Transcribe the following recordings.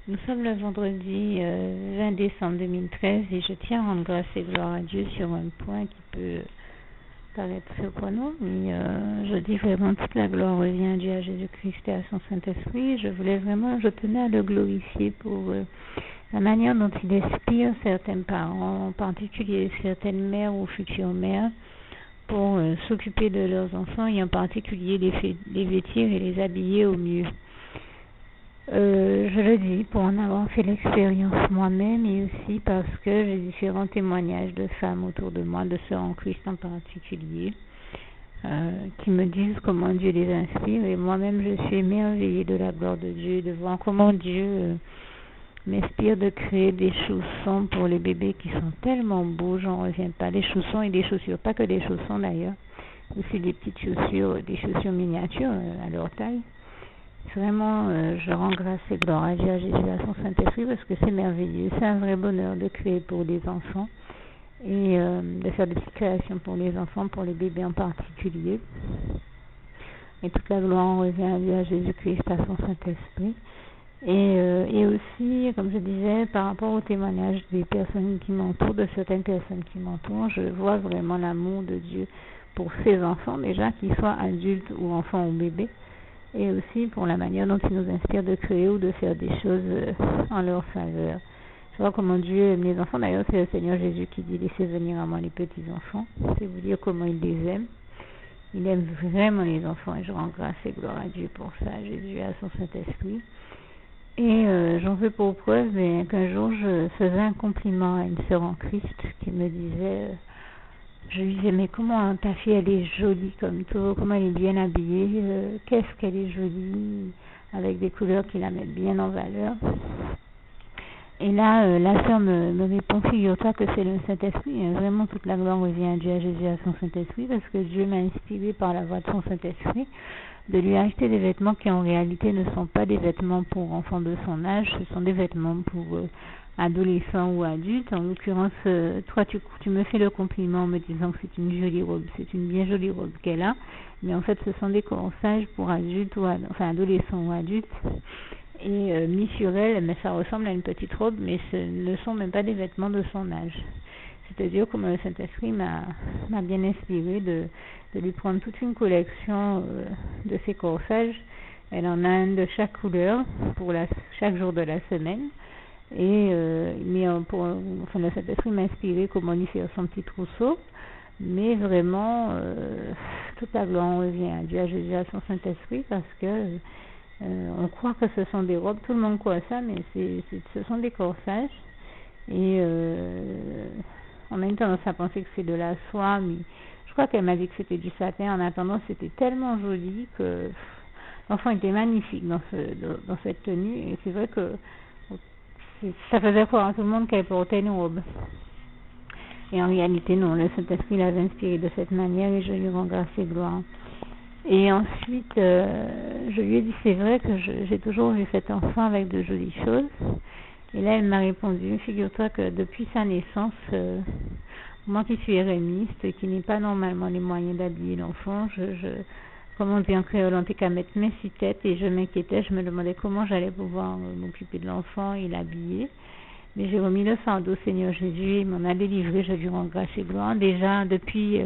Nous sommes le vendredi 20 décembre 2013 et je tiens à rendre grâce et gloire à Dieu sur un point qui peut paraître surprenant, mais je dis vraiment toute la gloire revient à Dieu, à Jésus-Christ et à son Saint-Esprit. Je tenais à le glorifier pour la manière dont il inspire certains parents, en particulier certaines mères ou futures mères, pour s'occuper de leurs enfants et en particulier les vêtir et les habiller au mieux. Je le dis pour en avoir fait l'expérience moi-même et aussi parce que j'ai différents témoignages de femmes autour de moi, de sœurs en Christ en particulier, qui me disent comment Dieu les inspire, et moi-même je suis émerveillée de la gloire de Dieu, de voir comment Dieu m'inspire de créer des chaussons pour les bébés qui sont tellement beaux, j'en reviens pas, des chaussons et des chaussures, pas que des chaussons d'ailleurs, aussi des petites chaussures, des chaussures miniatures à leur taille. Vraiment, je rends grâce et gloire à Dieu, à Jésus, à son Saint-Esprit, parce que c'est merveilleux. C'est un vrai bonheur de créer pour les enfants et de faire des petites créations pour les enfants, pour les bébés en particulier. Et toute la gloire en revient à Dieu, à Jésus-Christ, à son Saint-Esprit. Et aussi, comme je disais, par rapport au témoignage des personnes qui m'entourent, de certaines personnes qui m'entourent, je vois vraiment l'amour de Dieu pour ses enfants, déjà qu'ils soient adultes ou enfants ou bébés. Et aussi pour la manière dont il nous inspire de créer ou de faire des choses en leur faveur. Je vois comment Dieu aime les enfants. D'ailleurs, c'est le Seigneur Jésus qui dit « Laissez venir à moi les petits-enfants ». C'est vous dire comment il les aime. Il aime vraiment les enfants et je rends grâce et gloire à Dieu pour ça, Jésus à son Saint-Esprit. Et j'en veux pour preuve qu'un jour, je faisais un compliment à une sœur en Christ qui me disait... Je lui disais, mais comment ta fille, elle est jolie comme tout, comment elle est bien habillée, qu'est-ce qu'elle est jolie, avec des couleurs qui la mettent bien en valeur. Et là, la sœur me répond, figure-toi que c'est le Saint-Esprit, vraiment toute la gloire revient à Dieu, à Jésus, à son Saint-Esprit, parce que Dieu m'a inspiré par la voix de son Saint-Esprit de lui acheter des vêtements qui en réalité ne sont pas des vêtements pour enfants de son âge, ce sont des vêtements pour adolescents ou adultes. En l'occurrence, toi tu me fais le compliment en me disant que c'est une jolie robe, c'est une bien jolie robe qu'elle a, mais en fait ce sont des corsages pour adultes ou adolescents ou adultes, et mis sur elle, mais ça ressemble à une petite robe, mais ce ne sont même pas des vêtements de son âge. C'est-à-dire comme le Saint-Esprit m'a bien inspiré de lui prendre toute une collection de ces corsages. Elle en a un de chaque couleur pour chaque jour de la semaine. Et le Saint-Esprit m'a inspiré comment lui faire son petit trousseau. Mais vraiment, toute la gloire revient à Dieu, à Jésus, à son Saint-Esprit, parce que on croit que ce sont des robes, tout le monde croit ça, mais ce sont des corsages. Et on a une tendance à penser que c'est de la soie, mais je crois qu'elle m'a dit que c'était du satin. En attendant, c'était tellement joli que l'enfant était magnifique dans cette tenue. Et c'est vrai que ça faisait croire à tout le monde qu'elle portait une robe. Et en réalité, non, le Saint-Esprit l'avait inspiré de cette manière et je lui rends grâce et gloire. Et ensuite, je lui ai dit, c'est vrai que j'ai toujours vu cet enfant avec de jolies choses. Et là, elle m'a répondu, figure-toi que depuis sa naissance, moi qui suis érémiste et qui n'ai pas normalement les moyens d'habiller l'enfant, comment dire en créole, on était qu'à mettre mes six têtes et je m'inquiétais, je me demandais comment j'allais pouvoir m'occuper de l'enfant et l'habiller. Mais j'ai remis le fardeau au Seigneur Jésus, il m'en a délivré, je lui rends grâce et gloire. Déjà, depuis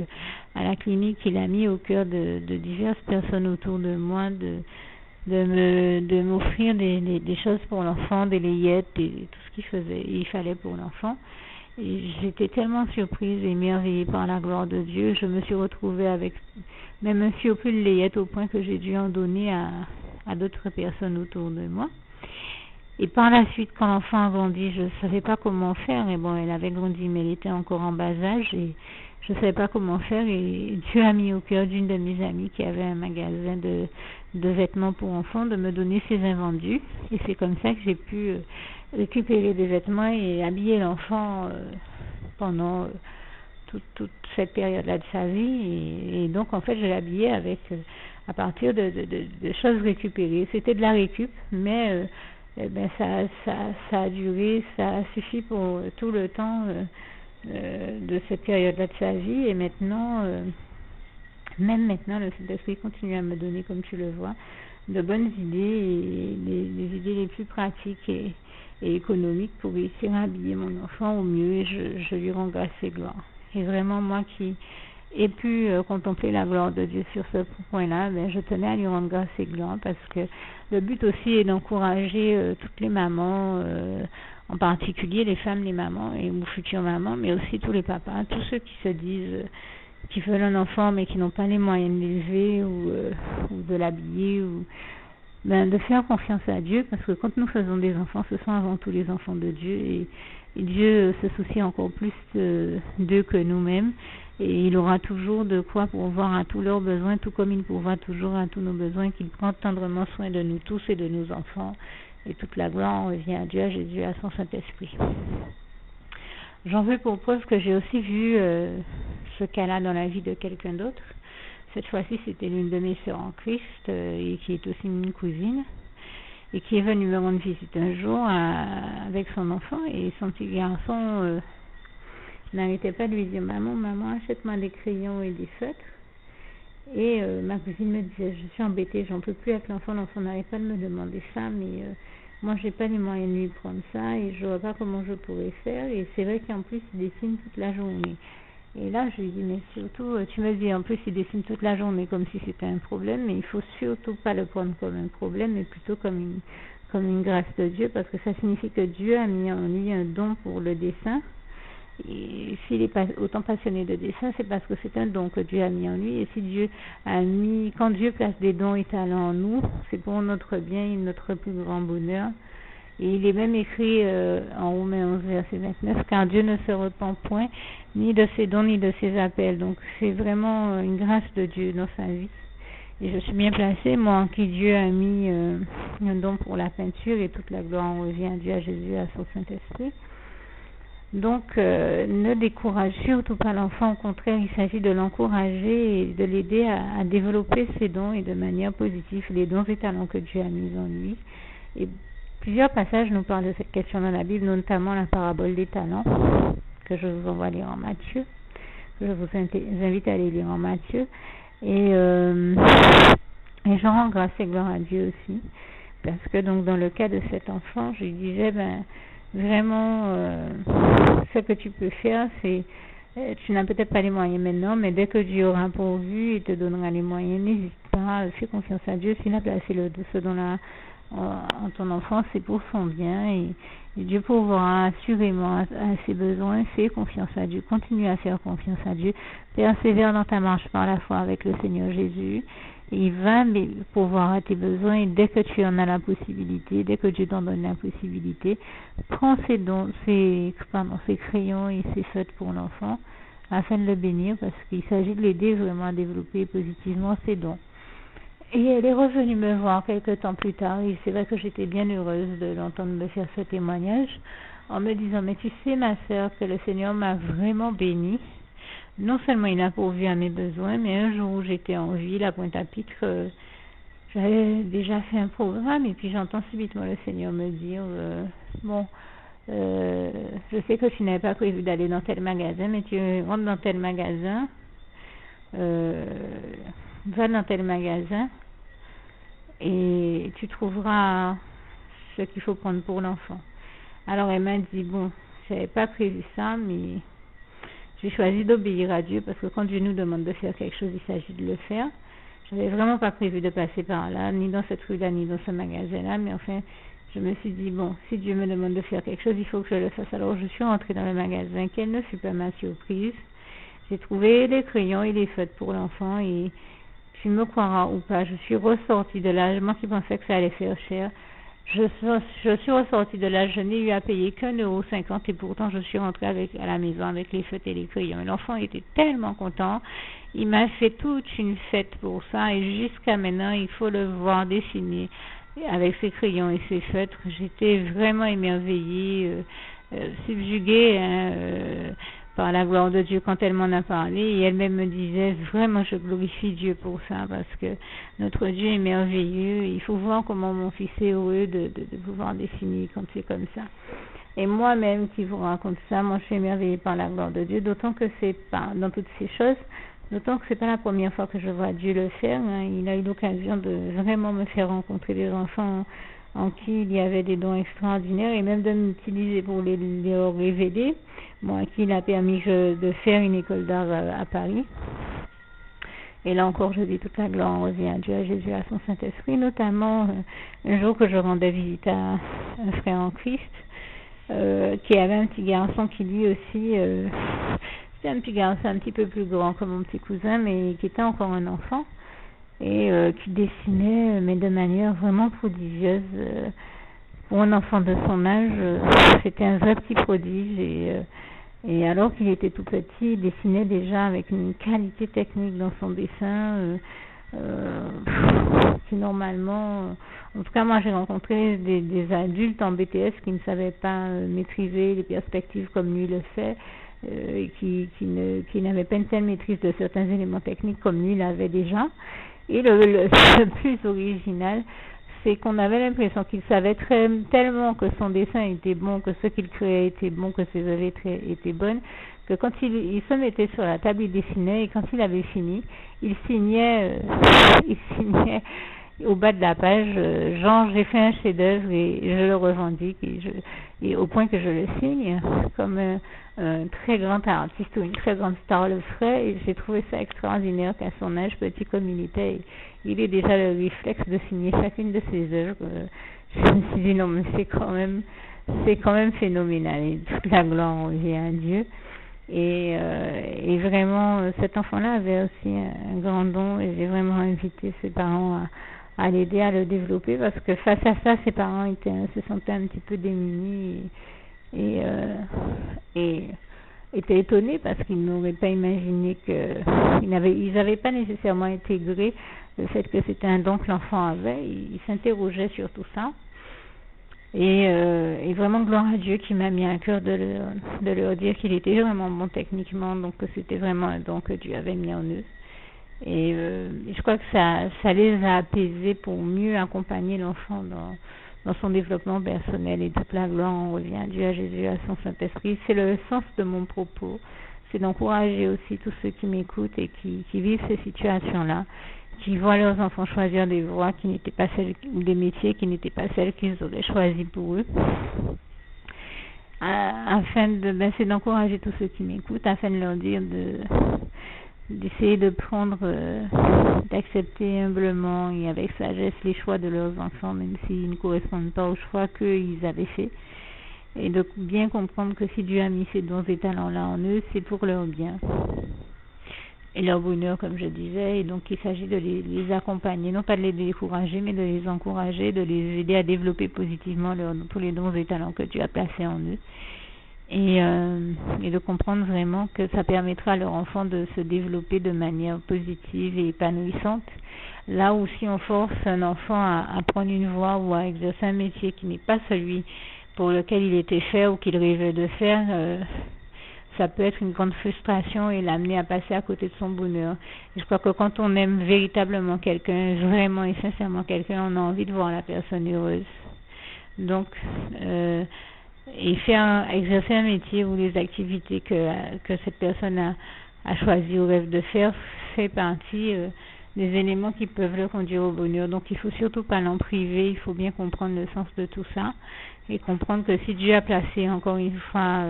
à la clinique, il a mis au cœur de diverses personnes autour de moi de m'offrir des choses pour l'enfant, des layettes, tout ce il fallait pour l'enfant. Et j'étais tellement surprise et émerveillée par la gloire de Dieu. Je me suis retrouvée avec même un surplus de layettes au point que j'ai dû en donner à d'autres personnes autour de moi. Et par la suite, quand l'enfant a grandi, je ne savais pas comment faire. Et bon, elle avait grandi, mais elle était encore en bas âge et je ne savais pas comment faire. Et Dieu a mis au cœur d'une de mes amies qui avait un magasin de vêtements pour enfants de me donner ses invendus. Et c'est comme ça que j'ai pu récupérer des vêtements et habiller l'enfant pendant toute cette période-là de sa vie. Et donc, en fait, je l'habillais à partir de choses récupérées. C'était de la récup, mais... ça a duré, ça a suffi pour tout le temps de cette période-là de sa vie. Et maintenant, même maintenant, le Saint-Esprit continue à me donner, comme tu le vois, de bonnes idées et les idées les plus pratique et économique pour réussir à habiller mon enfant au mieux, et je lui rends grâce et gloire. Et vraiment, moi qui ai pu contempler la gloire de Dieu sur ce point-là, ben, je tenais à lui rendre grâce et gloire, parce que le but aussi est d'encourager toutes les mamans, en particulier les femmes, les mamans et ou futures mamans, mais aussi tous les papas, tous ceux qui se disent qui veulent un enfant mais qui n'ont pas les moyens de l'élever ou de l'habiller, ou ben, de faire confiance à Dieu, parce que quand nous faisons des enfants, ce sont avant tout les enfants de Dieu, et Dieu se soucie encore plus d'eux que nous-mêmes, et il aura toujours de quoi pourvoir à tous leurs besoins, tout comme il pourvoit toujours à tous nos besoins, qu'il prend tendrement soin de nous tous et de nos enfants, et toute la gloire revient à Dieu, à Jésus, à son Saint-Esprit. J'en veux pour preuve que j'ai aussi vu ce cas-là dans la vie de quelqu'un d'autre. Cette fois-ci, c'était l'une de mes sœurs en Christ, et qui est aussi une cousine, et qui est venue me rendre visite un jour avec son enfant, et son petit garçon n'arrêtait pas de lui dire: maman, achète-moi des crayons et des feutres. Et ma cousine me disait: je suis embêtée, j'en peux plus avec l'enfant n'arrête pas de me demander ça, mais moi j'ai pas les moyens de lui prendre ça, et je vois pas comment je pourrais faire, et c'est vrai qu'en plus il dessine toute la journée. Et là, je lui dis: mais surtout, tu me dis, en plus, il dessine toute la journée comme si c'était un problème, mais il faut surtout pas le prendre comme un problème, mais plutôt comme une grâce de Dieu, parce que ça signifie que Dieu a mis en lui un don pour le dessin. Et s'il est pas autant passionné de dessin, c'est parce que c'est un don que Dieu a mis en lui. Et si quand Dieu place des dons et talents en nous, c'est pour notre bien et notre plus grand bonheur. Et il est même écrit en Romains 11, verset 29, car Dieu ne se repent point ni de ses dons ni de ses appels. Donc c'est vraiment une grâce de Dieu dans sa vie. Et je suis bien placée, moi, en qui Dieu a mis un don pour la peinture, et toute la gloire en revient à Dieu, à Jésus, à son Saint-Esprit. Donc ne décourage surtout pas l'enfant, au contraire, il s'agit de l'encourager et de l'aider à développer ses dons, et de manière positive, les dons et talents que Dieu a mis en lui. Et plusieurs passages nous parlent de cette question dans la Bible, notamment la parabole des talents, que je vous envoie lire en Matthieu, que je vous invite à aller lire en Matthieu. Et je rends grâce et gloire à Dieu aussi, parce que donc dans le cas de cet enfant, je lui disais, vraiment, ce que tu peux faire, c'est, tu n'as peut-être pas les moyens maintenant, mais dès que Dieu aura pourvu, il te donnera les moyens. N'hésite pas, fais confiance à Dieu. S'il a placé ce don-là en ton enfant, c'est pour son bien, et Dieu pourvoira assurément à ses besoins. Fais confiance à Dieu, continue à faire confiance à Dieu, persévère dans ta marche par la foi avec le Seigneur Jésus. Il va pourvoir à tes besoins, et dès que tu en as la possibilité, dès que Dieu t'en donne la possibilité, prends ces crayons et ces feutres pour l'enfant, afin de le bénir, parce qu'il s'agit de l'aider vraiment à développer positivement ses dons. Et elle est revenue me voir quelques temps plus tard, et c'est vrai que j'étais bien heureuse de l'entendre me faire ce témoignage, en me disant: mais tu sais, ma sœur, que le Seigneur m'a vraiment bénie. Non seulement il a pourvu à mes besoins, mais un jour où j'étais en ville à Pointe-à-Pitre, j'avais déjà fait un programme, et puis j'entends subitement le Seigneur me dire: je sais que tu n'avais pas prévu d'aller dans tel magasin, mais tu rentres dans tel magasin, va dans tel magasin, et tu trouveras ce qu'il faut prendre pour l'enfant. Alors elle m'a dit: bon, je n'avais pas prévu ça, mais j'ai choisi d'obéir à Dieu, parce que quand Dieu nous demande de faire quelque chose, il s'agit de le faire. Je n'avais vraiment pas prévu de passer par là, ni dans cette rue-là, ni dans ce magasin-là, mais enfin, je me suis dit: bon, si Dieu me demande de faire quelque chose, il faut que je le fasse. Alors je suis rentrée dans le magasin. Quelle ne fut pas ma surprise. J'ai trouvé les crayons et les feutres pour l'enfant, et tu me croiras ou pas, je suis ressortie de là, moi qui pensais que ça allait faire cher. Je suis ressortie de là, je n'ai eu à payer qu'1,50 €, et pourtant je suis rentrée à la maison avec les feutres et les crayons. Et l'enfant était tellement content, il m'a fait toute une fête pour ça, et jusqu'à maintenant il faut le voir dessiner avec ses crayons et ses feutres. J'étais vraiment émerveillée, subjuguée par la gloire de Dieu quand elle m'en a parlé, et elle-même me disait: vraiment je glorifie Dieu pour ça, parce que notre Dieu est merveilleux. Il faut voir comment mon fils est heureux de pouvoir dessiner quand c'est comme ça. Et moi-même qui vous raconte ça, moi je suis émerveillée par la gloire de Dieu, d'autant que c'est pas dans toutes ces choses, d'autant que c'est pas la première fois que je vois Dieu le faire, hein. Il a eu l'occasion de vraiment me faire rencontrer des enfants en qui il y avait des dons extraordinaires et même de m'utiliser pour les révéler, à qui il a permis de faire une école d'art à Paris. Et là encore, je dis toute la gloire revient à Dieu, à Jésus, à son Saint-Esprit, notamment un jour que je rendais visite à un frère en Christ, qui avait un petit garçon qui lui aussi, c'était un petit garçon un petit peu plus grand que mon petit cousin, mais qui était encore un enfant, et qui dessinait, mais de manière vraiment prodigieuse. Pour un enfant de son âge, c'était un vrai petit prodige, et alors qu'il était tout petit, il dessinait déjà avec une qualité technique dans son dessin qui normalement, en tout cas moi j'ai rencontré des adultes en BTS qui ne savaient pas maîtriser les perspectives comme lui le fait, et qui n'avaient pas une telle maîtrise de certains éléments techniques comme lui l'avait déjà. Et le plus original, c'est qu'on avait l'impression qu'il savait tellement que son dessin était bon, que ce qu'il créait était bon, que ses œuvres étaient bonnes, que quand il se mettait sur la table, il dessinait, et quand il avait fini, il signait au bas de la page, genre j'ai fait un chef-d'œuvre et je le revendique, et au point que je le signe comme un très grand artiste ou une très grande star le ferait, et j'ai trouvé ça extraordinaire qu'à son âge, petit comme il était, il ait déjà le réflexe de signer chacune de ses œuvres. Je me suis dit non, mais c'est quand même phénoménal, et toute la gloire revient à Dieu. Et vraiment, cet enfant-là avait aussi un grand don, et j'ai vraiment invité ses parents à l'aider à le développer, parce que face à ça, ses parents se sentaient un petit peu démunis et étaient étonnés parce qu'ils n'auraient pas imaginé ils n'avaient pas nécessairement intégré le fait que c'était un don que l'enfant avait. Ils s'interrogeaient sur tout ça. Et vraiment gloire à Dieu qui m'a mis à cœur de leur dire qu'il était vraiment bon techniquement, donc que c'était vraiment un don que Dieu avait mis en eux. Et je crois que ça les a apaisés pour mieux accompagner l'enfant dans son développement personnel, et toute la gloire en revient à Dieu, à Jésus, à son Saint-Esprit. C'est le sens de mon propos, c'est d'encourager aussi tous ceux qui m'écoutent et qui vivent ces situations-là, qui voient leurs enfants choisir des voies qui n'étaient pas celles, ou des métiers qui n'étaient pas celles qu'ils auraient choisis pour eux. C'est d'encourager tous ceux qui m'écoutent, afin de leur dire d'essayer de prendre, d'accepter humblement et avec sagesse les choix de leurs enfants, même s'ils ne correspondent pas aux choix qu'ils avaient faits, et de bien comprendre que si Dieu a mis ces dons et talents-là en eux, c'est pour leur bien et leur bonheur, comme je disais. Et donc il s'agit de les accompagner, non pas de les décourager, mais de les encourager, de les aider à développer positivement tous les dons et talents que Dieu a placés en eux. Et de comprendre vraiment que ça permettra à leur enfant de se développer de manière positive et épanouissante. Là où si on force un enfant à prendre une voie ou à exercer un métier qui n'est pas celui pour lequel il était fait ou qu'il rêvait de faire, ça peut être une grande frustration et l'amener à passer à côté de son bonheur. Et je crois que quand on aime véritablement quelqu'un, vraiment et sincèrement quelqu'un, on a envie de voir la personne heureuse. Donc, exercer un métier ou les activités que cette personne a choisi ou rêve de faire fait partie des éléments qui peuvent le conduire au bonheur. Donc il faut surtout pas l'en priver, il faut bien comprendre le sens de tout ça et comprendre que si Dieu a placé encore une fois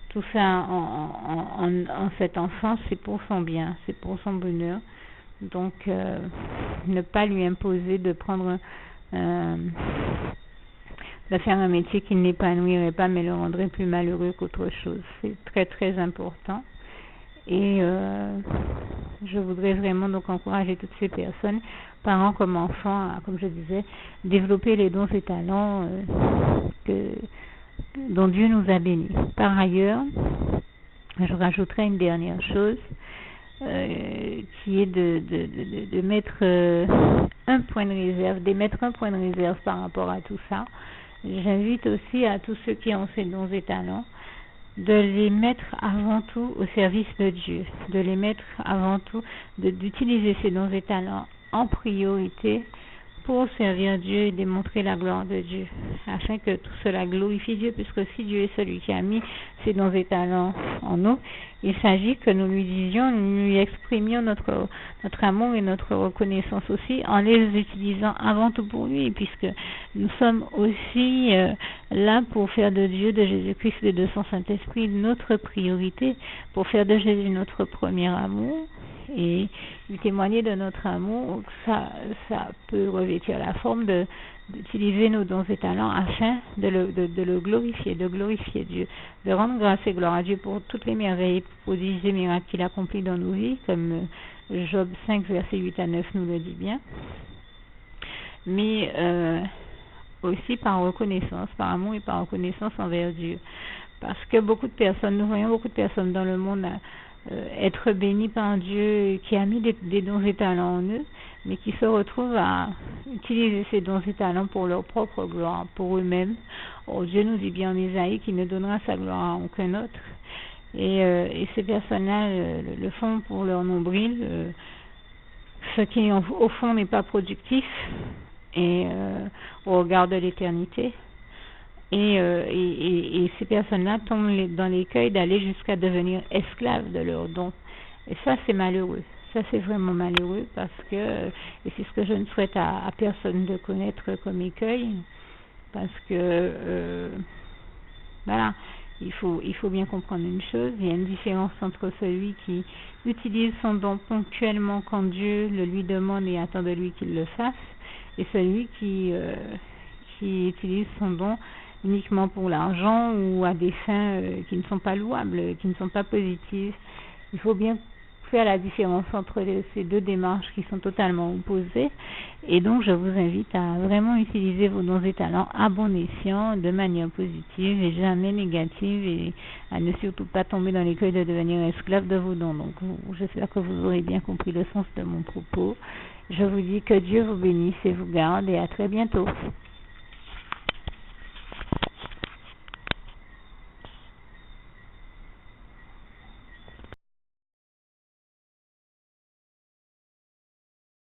tout ça en cet enfant, c'est pour son bien, c'est pour son bonheur. Donc ne pas lui imposer de prendre de faire un métier qui ne l'épanouirait pas mais le rendrait plus malheureux qu'autre chose. C'est très très important. Et je voudrais vraiment donc encourager toutes ces personnes, parents comme enfants, à, comme je disais, développer les dons et talents dont Dieu nous a bénis. Par ailleurs, je rajouterai une dernière chose, qui est de mettre un point de réserve, d'émettre un point de réserve par rapport à tout ça. J'invite aussi à tous ceux qui ont ces dons et talents de les mettre avant tout au service de Dieu, de les mettre avant tout, d'utiliser ces dons et talents en priorité pour servir Dieu et démontrer la gloire de Dieu, afin que tout cela glorifie Dieu, puisque si Dieu est celui qui a mis ses dons et talents en nous, il s'agit que nous lui disions, nous lui exprimions notre amour et notre reconnaissance aussi, en les utilisant avant tout pour lui, puisque nous sommes aussi là pour faire de Dieu, de Jésus-Christ et de son Saint-Esprit notre priorité, pour faire de Jésus notre premier amour, et lui témoigner de notre amour. Ça peut revêtir la forme d'utiliser nos dons et talents afin de le glorifier, de glorifier Dieu, de rendre grâce et gloire à Dieu pour toutes les merveilles, prodiges et miracles qu'il accomplit dans nos vies, comme Job 5, verset 8 à 9 nous le dit bien, mais aussi par reconnaissance, par amour et par reconnaissance envers Dieu. Parce que nous voyons beaucoup de personnes dans le monde être bénis par Dieu, qui a mis des dons et talents en eux, mais qui se retrouvent à utiliser ces dons et talents pour leur propre gloire, pour eux-mêmes. Oh, Dieu nous dit bien en Isaïe qu'il ne donnera sa gloire à aucun autre. Et ces personnes-là le font pour leur nombril, ce qui au fond n'est pas productif au regard de l'éternité. Et ces personnes-là tombent dans l'écueil d'aller jusqu'à devenir esclaves de leurs dons. Et ça, c'est malheureux. Ça, c'est vraiment malheureux parce que, et c'est ce que je ne souhaite à personne de connaître comme écueil, parce que, voilà, il faut bien comprendre une chose, il y a une différence entre celui qui utilise son don ponctuellement quand Dieu le lui demande et attend de lui qu'il le fasse, et celui qui utilise son don uniquement pour l'argent ou à des fins qui ne sont pas louables, qui ne sont pas positives. Il faut bien faire la différence entre ces deux démarches qui sont totalement opposées, et donc je vous invite à vraiment utiliser vos dons et talents à bon escient, de manière positive et jamais négative, et à ne surtout pas tomber dans l'écueil de devenir esclave de vos dons. Donc j'espère que vous aurez bien compris le sens de mon propos. Je vous dis que Dieu vous bénisse et vous garde, et à très bientôt.